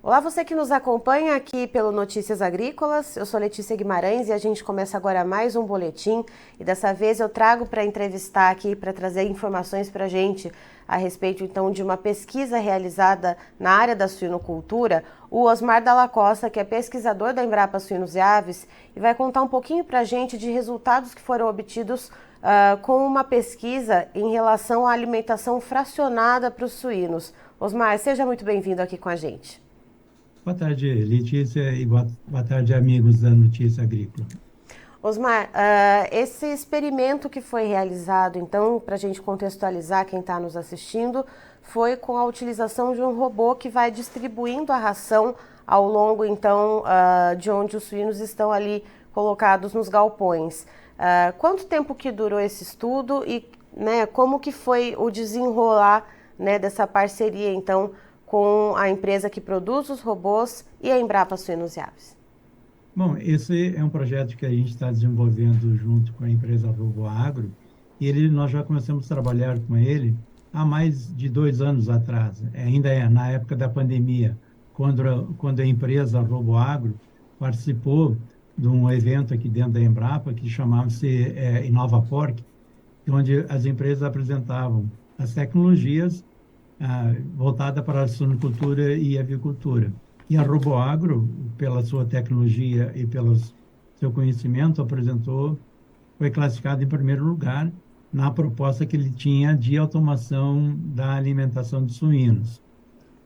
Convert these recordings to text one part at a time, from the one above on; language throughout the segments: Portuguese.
Olá, você que nos acompanha aqui pelo Notícias Agrícolas. Eu sou Letícia Guimarães e a gente começa agora mais um boletim. E dessa vez eu trago para entrevistar aqui, para trazer informações para a gente a respeito então de uma pesquisa realizada na área da suinocultura, o Osmar Dalla Costa, que é pesquisador da Embrapa Suínos e Aves, e vai contar um pouquinho para a gente de resultados que foram obtidos com uma pesquisa em relação à alimentação fracionada para os suínos. Osmar, seja muito bem-vindo aqui com a gente. Boa tarde, Letícia, e boa tarde, amigos da Notícia Agrícola. Osmar, esse experimento que foi realizado, então, para a gente contextualizar quem está nos assistindo, foi com a utilização de um robô que vai distribuindo a ração ao longo, então, de onde os suínos estão ali colocados nos galpões. Quanto tempo que durou esse estudo e, né, como que foi o desenrolar, né, dessa parceria, então, com a empresa que produz os robôs e a Embrapa Suínos e Aves? Bom, esse é um projeto que a gente está desenvolvendo junto com a empresa RoboAgro, e nós já começamos a trabalhar com ele há mais de 2 anos atrás, ainda na época da pandemia, quando a empresa RoboAgro participou de um evento aqui dentro da Embrapa, que chamava-se Inova Porc, onde as empresas apresentavam as tecnologias voltada para a suinocultura e avicultura. E a RoboAgro, pela sua tecnologia e pelo seu conhecimento, foi classificado em primeiro lugar na proposta que ele tinha de automação da alimentação de suínos.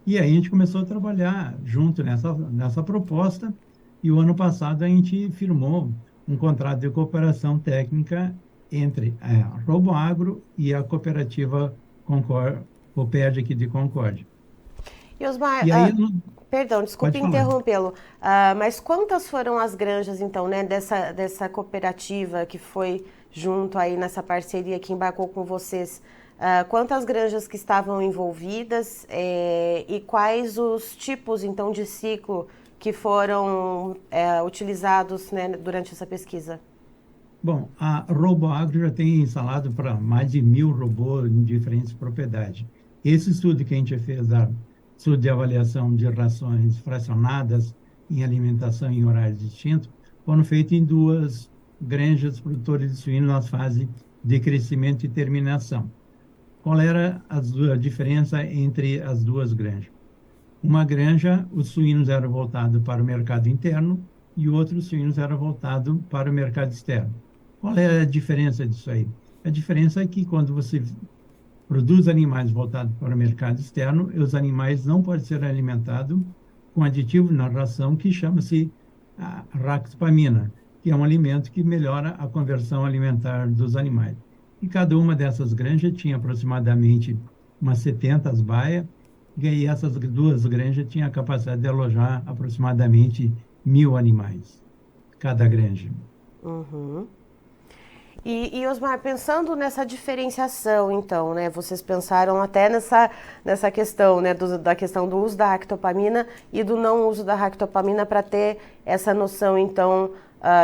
E aí a gente começou a trabalhar junto nessa proposta, e o ano passado a gente firmou um contrato de cooperação técnica entre a RoboAgro e a cooperativa Copérdia aqui de Concórdia. E Osmar, E aí, perdão, desculpe pode falar. interrompê-lo, mas quantas foram as granjas, então, né, dessa cooperativa que foi junto aí nessa parceria que embarcou com vocês? Quantas granjas que estavam envolvidas e quais os tipos, então, de ciclo que foram utilizados, né, durante essa pesquisa? Bom, a RoboAgro já tem instalado para mais de 1.000 robôs em diferentes propriedades. Esse estudo que a gente fez, estudo de avaliação de rações fracionadas em alimentação em horários distintos, foram feitos em 2 granjas produtoras de suínos na fase de crescimento e terminação. Qual era a diferença entre as 2 granjas? Uma granja, os suínos eram voltados para o mercado interno e outros suínos eram voltados para o mercado externo. Qual é a diferença disso aí? A diferença é que quando você produz animais voltados para o mercado externo, os animais não podem ser alimentados com aditivo na ração que chama-se ractopamina, que é um alimento que melhora a conversão alimentar dos animais. E cada uma dessas granjas tinha aproximadamente umas 70 baias, e essas 2 granjas tinham a capacidade de alojar aproximadamente 1.000 animais, cada granja. Uhum. E Osmar, pensando nessa diferenciação, então, né, vocês pensaram até nessa questão, né, da questão do uso da ractopamina e do não uso da ractopamina para ter essa noção, então,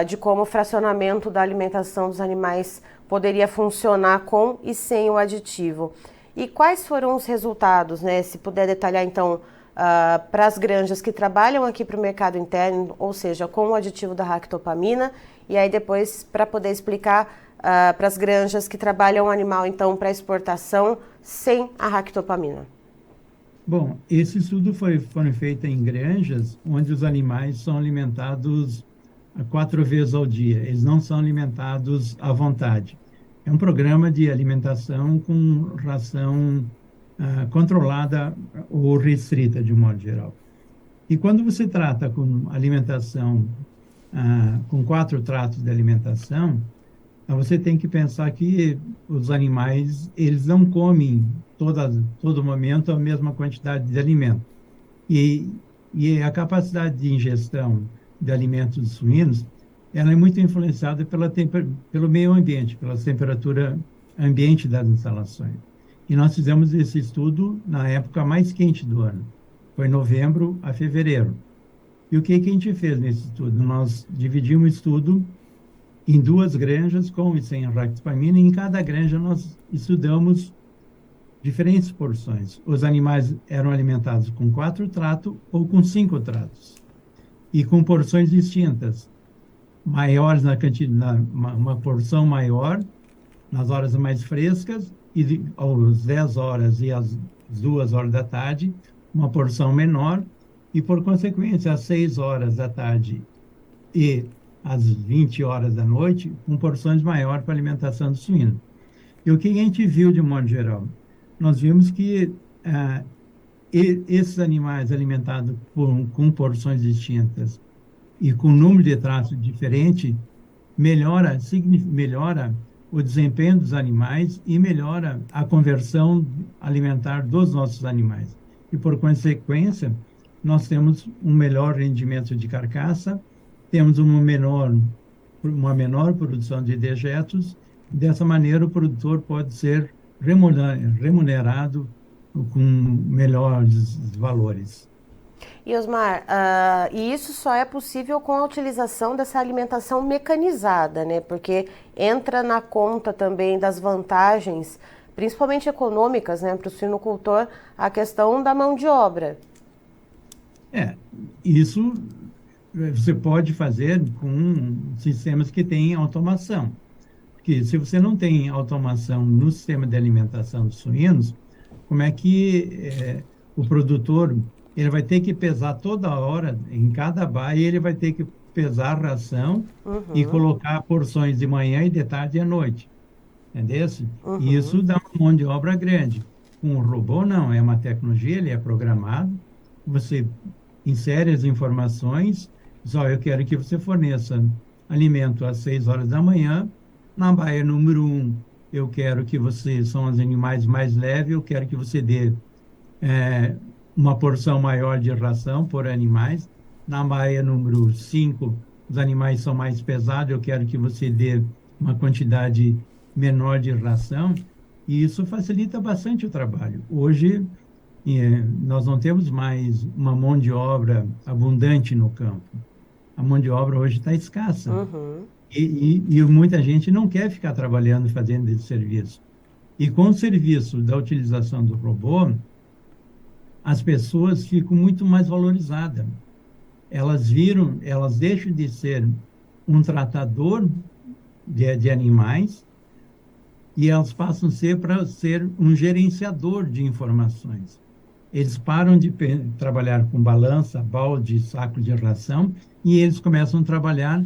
de como o fracionamento da alimentação dos animais poderia funcionar com e sem o aditivo. E quais foram os resultados, né, se puder detalhar, então, para as granjas que trabalham aqui para o mercado interno, ou seja, com o aditivo da ractopamina, e aí depois para poder explicar para as granjas que trabalham o animal, então, para exportação sem a ractopamina. Bom, esse estudo foi feito em granjas onde os animais são alimentados 4 vezes ao dia. Eles não são alimentados à vontade. É um programa de alimentação com ração controlada ou restrita, de um modo geral. E quando você trata com alimentação, com 4 tratos de alimentação, você tem que pensar que os animais, eles não comem todo momento a mesma quantidade de alimento. E a capacidade de ingestão de alimentos suínos, ela é muito influenciada pelo meio ambiente, pela temperatura ambiente das instalações. E nós fizemos esse estudo na época mais quente do ano. Foi novembro a fevereiro. E o que a gente fez nesse estudo? Nós dividimos o estudo em 2 granjas com e sem ractopamina, e em cada granja nós estudamos diferentes porções. Os animais eram alimentados com 4 tratos ou com 5 tratos, e com porções distintas, maiores na quantidade, uma porção maior nas horas mais frescas, e às 10 horas e às 2 horas da tarde, uma porção menor, e, por consequência, às 6 horas da tarde e às 20 horas da noite, com porções maiores para alimentação do suíno. E o que a gente viu, de modo geral? Nós vimos que esses animais alimentados com porções distintas e com número de tratos diferente, melhora o desempenho dos animais e melhora a conversão alimentar dos nossos animais. E, por consequência, nós temos um melhor rendimento de carcaça, temos uma menor produção de dejetos. Dessa maneira, o produtor pode ser remunerado com melhores valores. E Osmar, e isso só é possível com a utilização dessa alimentação mecanizada, né? Porque entra na conta também das vantagens, principalmente econômicas, né, para o suinocultor, a questão da mão de obra. Isso você pode fazer com sistemas que têm automação. Porque se você não tem automação no sistema de alimentação dos suínos, como é que o produtor ele vai ter que pesar toda hora, em cada baia, ele vai ter que pesar a ração e colocar porções de manhã e de tarde e à noite. Entendeu? E isso dá uma mão de obra grande. Com o robô, não, é uma tecnologia, ele é programado, você insere as informações, diz, eu quero que você forneça alimento às 6 horas da manhã, na baia número 1, eu quero que são os animais mais leves, eu quero que você dê uma porção maior de ração por animais. Na baia número 5, os animais são mais pesados, eu quero que você dê uma quantidade menor de ração, e isso facilita bastante o trabalho. Hoje, nós não temos mais uma mão de obra abundante no campo. A mão de obra hoje está escassa. E muita gente não quer ficar trabalhando, fazendo esse serviço. E com o serviço da utilização do robô, as pessoas ficam muito mais valorizadas. Elas deixam de ser um tratador de animais e elas passam a ser um gerenciador de informações. Eles param de trabalhar com balança, balde, saco de ração, e eles começam a trabalhar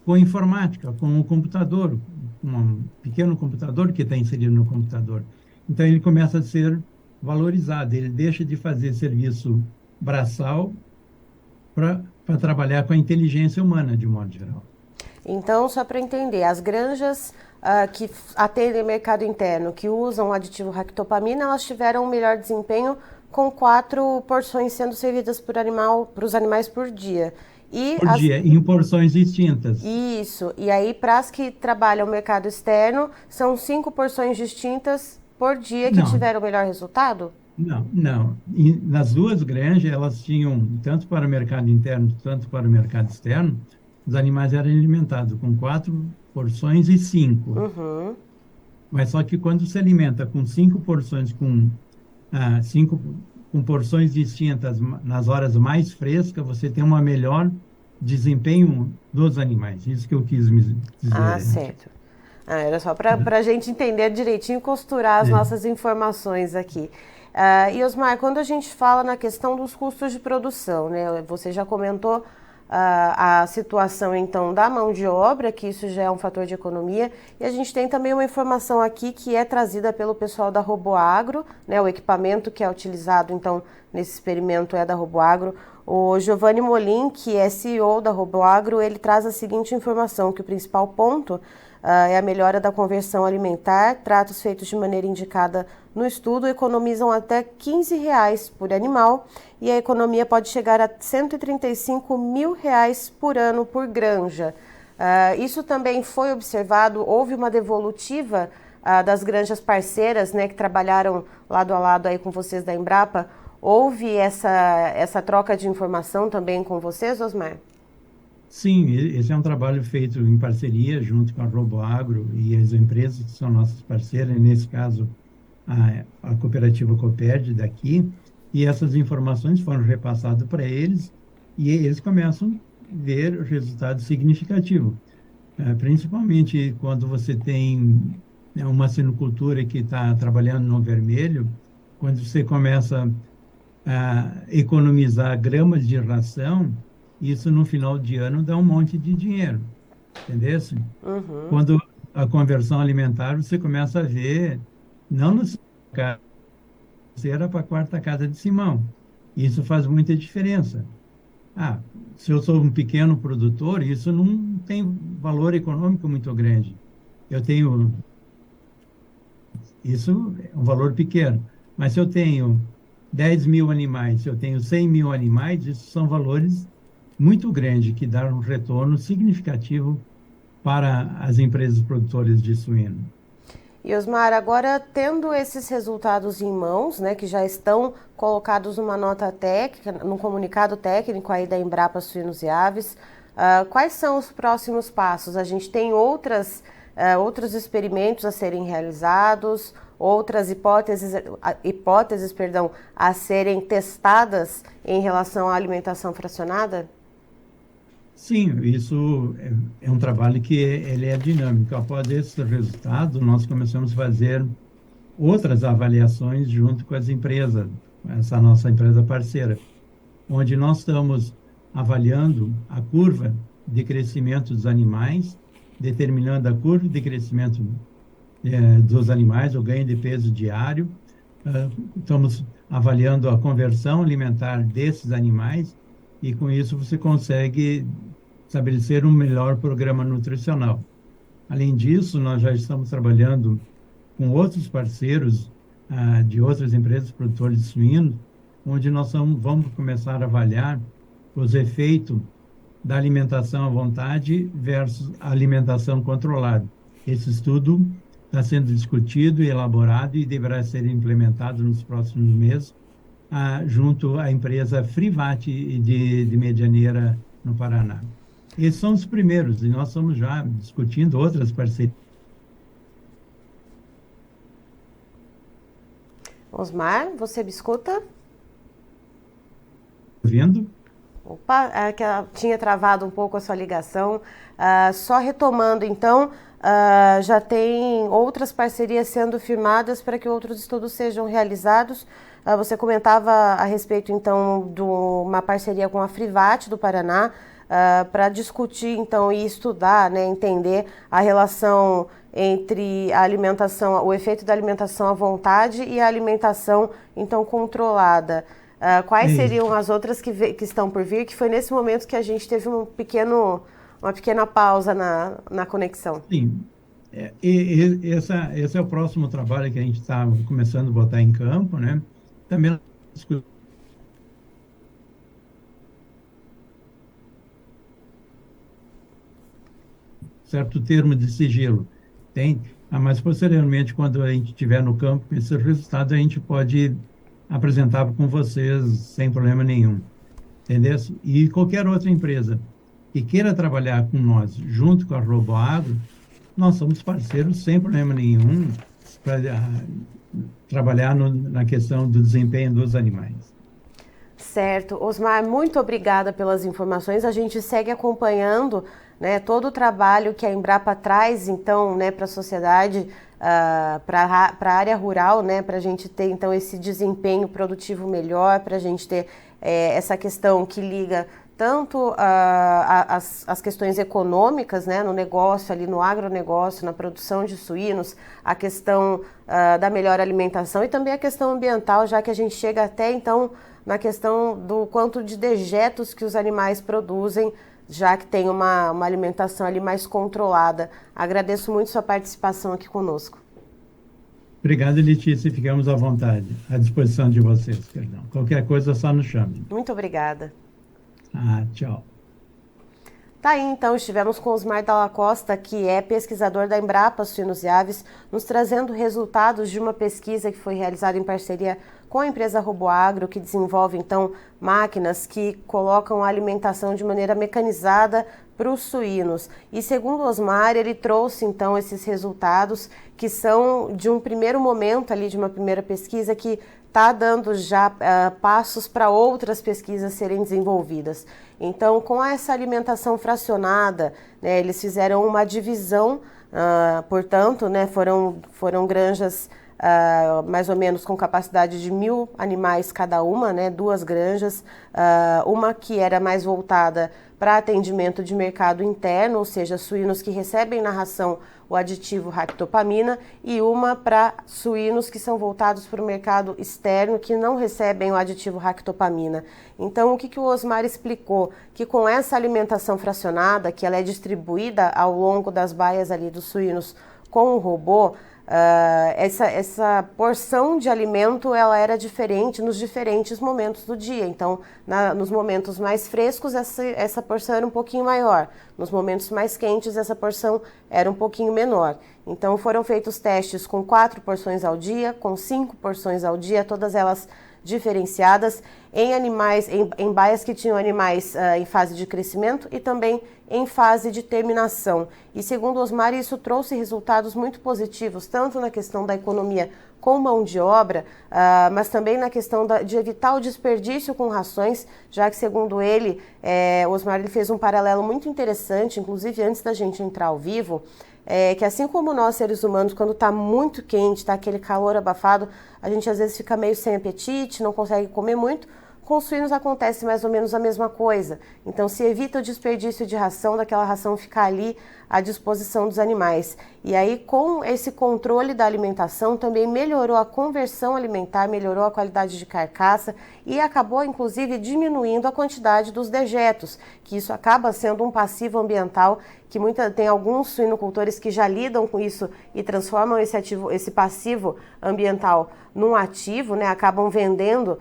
com informática, com o computador, um pequeno computador que está inserido no computador. Então, ele começa a ser valorizado, ele deixa de fazer serviço braçal para trabalhar com a inteligência humana, de modo geral. Então, só para entender, as granjas que atendem o mercado interno, que usam o aditivo ractopamina, elas tiveram um melhor desempenho com 4 porções sendo servidas para os animais por dia. Por dia, em porções distintas. Isso. E aí, para as que trabalham o mercado externo, são 5 porções distintas por dia que tiveram o melhor resultado? Não. Nas duas granjas, elas tinham, tanto para o mercado interno, tanto para o mercado externo, os animais eram alimentados com 4 porções e 5. Mas só que quando se alimenta com 5 porções, com porções distintas nas horas mais frescas, você tem um melhor desempenho dos animais. Isso que eu quis dizer. Certo. Era só para a gente entender direitinho e costurar as nossas informações aqui. E Osmar, quando a gente fala na questão dos custos de produção, né? Você já comentou a situação, então, da mão de obra, que isso já é um fator de economia, e a gente tem também uma informação aqui que é trazida pelo pessoal da RoboAgro, né? O equipamento que é utilizado, então, nesse experimento é da RoboAgro. O Giovanni Molin, que é CEO da RoboAgro, ele traz a seguinte informação, que o principal ponto é a melhora da conversão alimentar. Tratos feitos de maneira indicada no estudo economizam até R$15 por animal, e a economia pode chegar a R$135 mil por ano por granja. Isso também foi observado, houve uma devolutiva das granjas parceiras, né, que trabalharam lado a lado aí com vocês da Embrapa. Houve essa troca de informação também com vocês, Osmar? Sim, esse é um trabalho feito em parceria junto com a RoboAgro e as empresas que são nossas parceiras, nesse caso a cooperativa Copérdia daqui, e essas informações foram repassadas para eles, e eles começam a ver resultados significativos. Principalmente quando você tem, né, uma sinocultura que está trabalhando no vermelho, quando você começa a economizar gramas de ração, isso no final de ano dá um monte de dinheiro, entendeu? Uhum. Quando a conversão alimentar, você começa a ver, não na terceira para a quarta casa de Simão. Isso faz muita diferença. Ah, se eu sou um pequeno produtor, isso não tem valor econômico muito grande. Eu tenho, isso é um valor pequeno. Mas se eu tenho 10 mil animais, se eu tenho 100 mil animais, isso são valores muito grandes que dão um retorno significativo para as empresas produtoras de suíno. E Osmar, agora tendo esses resultados em mãos, né, que já estão colocados numa nota técnica, num comunicado técnico aí da Embrapa Suínos e Aves, quais são os próximos passos? A gente tem outros experimentos a serem realizados, outras hipóteses, perdão, a serem testadas em relação à alimentação fracionada? Sim, isso é um trabalho que ele é dinâmico. Após esse resultado, nós começamos a fazer outras avaliações junto com as empresas, essa nossa empresa parceira, onde nós estamos avaliando a curva de crescimento dos animais, determinando a curva de crescimento dos animais, o ganho de peso diário. Estamos avaliando a conversão alimentar desses animais e, com isso, você consegue estabelecer um melhor programa nutricional. Além disso, nós já estamos trabalhando com outros parceiros de outras empresas produtoras de suínos, onde nós vamos começar a avaliar os efeitos da alimentação à vontade versus a alimentação controlada. Esse estudo está sendo discutido e elaborado e deverá ser implementado nos próximos meses, junto à empresa Frivat de Medianeira, no Paraná. Esses são os primeiros, e nós estamos já discutindo outras parcerias. Osmar, você me escuta? Ouvindo? Opa, que tinha travado um pouco a sua ligação. Só retomando, então, já tem outras parcerias sendo firmadas para que outros estudos sejam realizados. Você comentava a respeito, então, de uma parceria com a Frivat do Paraná, para discutir, então, e estudar, né, entender a relação entre a alimentação, o efeito da alimentação à vontade e a alimentação, então, controlada. Quais seriam as outras que estão por vir? Que foi nesse momento que a gente teve uma pequena pausa na conexão. Sim. Esse é o próximo trabalho que a gente está começando a botar em campo, né? Também certo termo de sigilo. Tem, mas posteriormente, quando a gente estiver no campo, esse resultado a gente pode apresentar com vocês sem problema nenhum. Entendeu? E qualquer outra empresa que queira trabalhar com nós, junto com a RoboAgro, nós somos parceiros sem problema nenhum para trabalhar na questão do desempenho dos animais. Certo. Osmar, muito obrigada pelas informações. A gente segue acompanhando, né, todo o trabalho que a Embrapa traz, então, né, para a sociedade, para a área rural, né, para a gente ter, então, esse desempenho produtivo melhor, para a gente ter essa questão que liga tanto as questões econômicas, né, no negócio, ali no agronegócio, na produção de suínos, a questão da melhor alimentação e também a questão ambiental, já que a gente chega até, então, na questão do quanto de dejetos que os animais produzem, já que tem uma alimentação ali mais controlada. Agradeço muito sua participação aqui conosco. Obrigado, Letícia. Ficamos à vontade, à disposição de vocês. Perdão. Qualquer coisa, só nos chame. Muito obrigada. Tchau. Tá aí, então, estivemos com Osmar Dalla Costa, que é pesquisador da Embrapa Suínos e Aves, nos trazendo resultados de uma pesquisa que foi realizada em parceria com a empresa RoboAgro, que desenvolve, então, máquinas que colocam a alimentação de maneira mecanizada para os suínos. E segundo Osmar, ele trouxe, então, esses resultados que são de um primeiro momento ali, de uma primeira pesquisa que está dando já passos para outras pesquisas serem desenvolvidas. Então, com essa alimentação fracionada, né, eles fizeram uma divisão, portanto, né, foram granjas mais ou menos com capacidade de 1.000 animais cada uma, né, 2 granjas, uma que era mais voltada para atendimento de mercado interno, ou seja, suínos que recebem na ração o aditivo ractopamina, e uma para suínos que são voltados para o mercado externo, que não recebem o aditivo ractopamina. Então, o que o Osmar explicou? Que com essa alimentação fracionada, que ela é distribuída ao longo das baias ali dos suínos com o robô, essa porção de alimento ela era diferente nos diferentes momentos do dia. Então, nos momentos mais frescos, essa porção era um pouquinho maior. Nos momentos mais quentes, essa porção era um pouquinho menor. Então, foram feitos testes com 4 porções ao dia, com 5 porções ao dia, todas elas diferenciadas em animais, em baias que tinham animais em fase de crescimento e também em fase de terminação. E segundo Osmar, isso trouxe resultados muito positivos, tanto na questão da economia com mão de obra, mas também na questão de evitar o desperdício com rações, já que, segundo ele, Osmar ele fez um paralelo muito interessante, inclusive antes da gente entrar ao vivo, que assim como nós, seres humanos, quando está muito quente, está aquele calor abafado, a gente às vezes fica meio sem apetite, não consegue comer muito. Com os suínos acontece mais ou menos a mesma coisa. Então, se evita o desperdício de ração, daquela ração ficar ali à disposição dos animais. E aí, com esse controle da alimentação, também melhorou a conversão alimentar, melhorou a qualidade de carcaça e acabou, inclusive, diminuindo a quantidade dos dejetos, que isso acaba sendo um passivo ambiental, que tem alguns suinocultores que já lidam com isso e transformam esse passivo ambiental num ativo, né? Acabam vendendo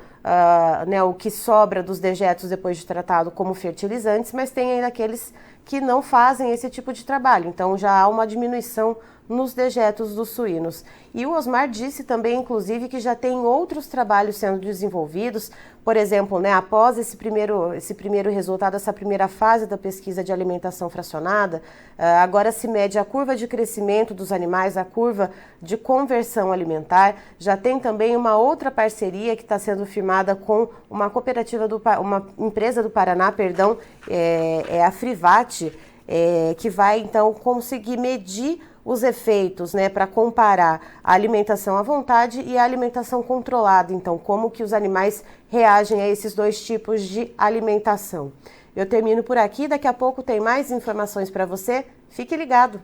o que sobra dos dejetos depois de tratado como fertilizantes, mas tem ainda aqueles que não fazem esse tipo de trabalho. Então já há uma diminuição nos dejetos dos suínos. E o Osmar disse também, inclusive, que já tem outros trabalhos sendo desenvolvidos, por exemplo, né, após esse primeiro resultado, essa primeira fase da pesquisa de alimentação fracionada, agora se mede a curva de crescimento dos animais, a curva de conversão alimentar. Já tem também uma outra parceria que está sendo firmada com uma cooperativa, uma empresa do Paraná, a Frivat, que vai então conseguir medir os efeitos, né, para comparar a alimentação à vontade e a alimentação controlada. Então, como que os animais reagem a esses dois tipos de alimentação. Eu termino por aqui, daqui a pouco tem mais informações para você. Fique ligado!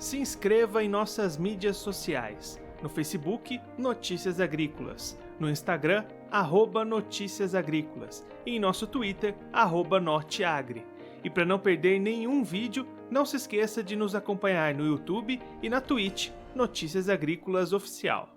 Se inscreva em nossas mídias sociais. No Facebook, Notícias Agrícolas. No Instagram, @Notícias Agrícolas. E em nosso Twitter, @Norteagri. E para não perder nenhum vídeo, não se esqueça de nos acompanhar no YouTube e na Twitch, Notícias Agrícolas Oficial.